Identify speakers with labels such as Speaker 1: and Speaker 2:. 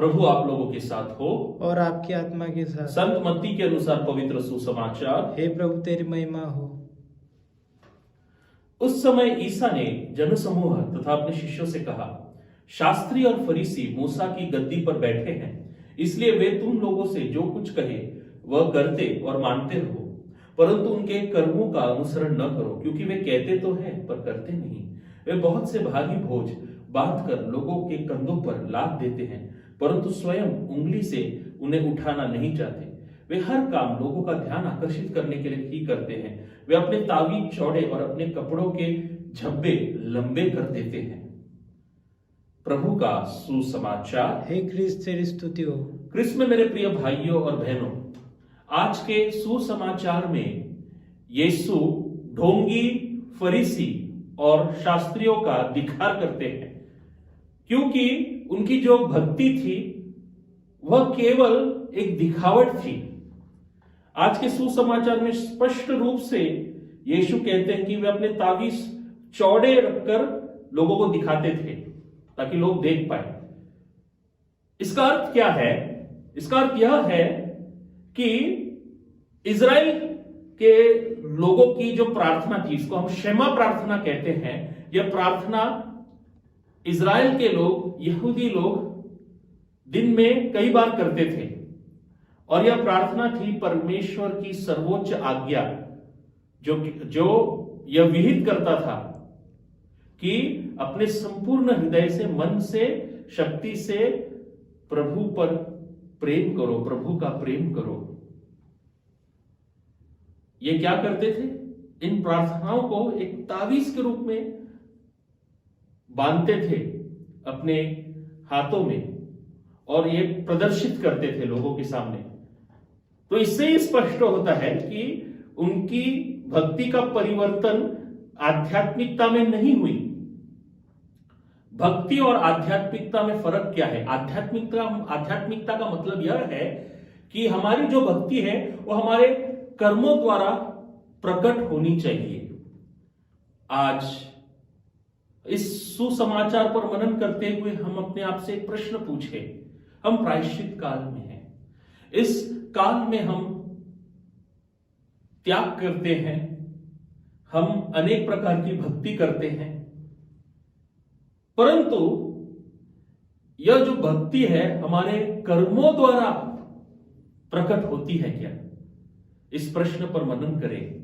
Speaker 1: प्रभु आप लोगों के साथ हो
Speaker 2: और आपकी आत्मा के साथ।
Speaker 1: संत मत्ती के अनुसार पवित्र सुसमाचार।
Speaker 2: हे प्रभु तेरी महिमा हो।
Speaker 1: उस समय ईसा ने जनसमूह तथा अपने शिष्यों से कहा, शास्त्री और फरीसी मूसा की गद्दी पर बैठे हैं, इसलिए वे तुम लोगों से जो कुछ कहे वह करते और मानते रहो, परंतु उनके कर्मों का अनुसरण न करो, क्योंकि वे कहते तो हैं पर करते नहीं। वे बहुत से भारी बोझ बांधकर लोगों के कंधों पर लाद देते हैं, परंतु स्वयं उंगली से उन्हें उठाना नहीं चाहते। वे हर काम लोगों का ध्यान आकर्षित करने के लिए ही करते हैं। वे अपने तावीज चौड़े और अपने कपड़ों के झब्बे लंबे कर देते हैं। प्रभु का सुसमाचार।
Speaker 2: हे क्रिस्त तेरी स्तुति हो।
Speaker 1: क्रिस्त में मेरे प्रिय भाइयों और बहनों, आज के सुसमाचार में यीशु ढोंगी, फरीसी और शास्त्रियों का धिक्कार करते हैं, क्योंकि उनकी जो भक्ति थी वह केवल एक दिखावट थी। आज के सुसमाचार में स्पष्ट रूप से यीशु कहते हैं कि वे अपने तावीज चौड़े रखकर लोगों को दिखाते थे ताकि लोग देख पाए। इसका अर्थ क्या है? इसका अर्थ यह है कि इजराइल के लोगों की जो प्रार्थना थी, इसको हम शेमा प्रार्थना कहते हैं। यह प्रार्थना इजराइल के लोग, यहूदी लोग दिन में कई बार करते थे, और यह प्रार्थना थी परमेश्वर की सर्वोच्च आज्ञा, जो यह विहित करता था कि अपने संपूर्ण हृदय से, मन से, शक्ति से प्रभु पर प्रेम करो, प्रभु का प्रेम करो। ये क्या करते थे? इन प्रार्थनाओं को एक तावीज के रूप में बांधते थे अपने हाथों में और ये प्रदर्शित करते थे लोगों के सामने। तो इससे ही स्पष्ट होता है कि उनकी भक्ति का परिवर्तन आध्यात्मिकता में नहीं हुई। भक्ति और आध्यात्मिकता में फर्क क्या है? आध्यात्मिकता का मतलब यह है कि हमारी जो भक्ति है वो हमारे कर्मों द्वारा प्रकट होनी चाहिए। आज इस सुसमाचार पर मनन करते हुए हम अपने आप से एक प्रश्न पूछे। हम प्रायश्चित काल में हैं। इस काल में हम त्याग करते हैं, हम अनेक प्रकार की भक्ति करते हैं, परंतु यह जो भक्ति है हमारे कर्मों द्वारा प्रकट होती है क्या? इस प्रश्न पर मनन करें।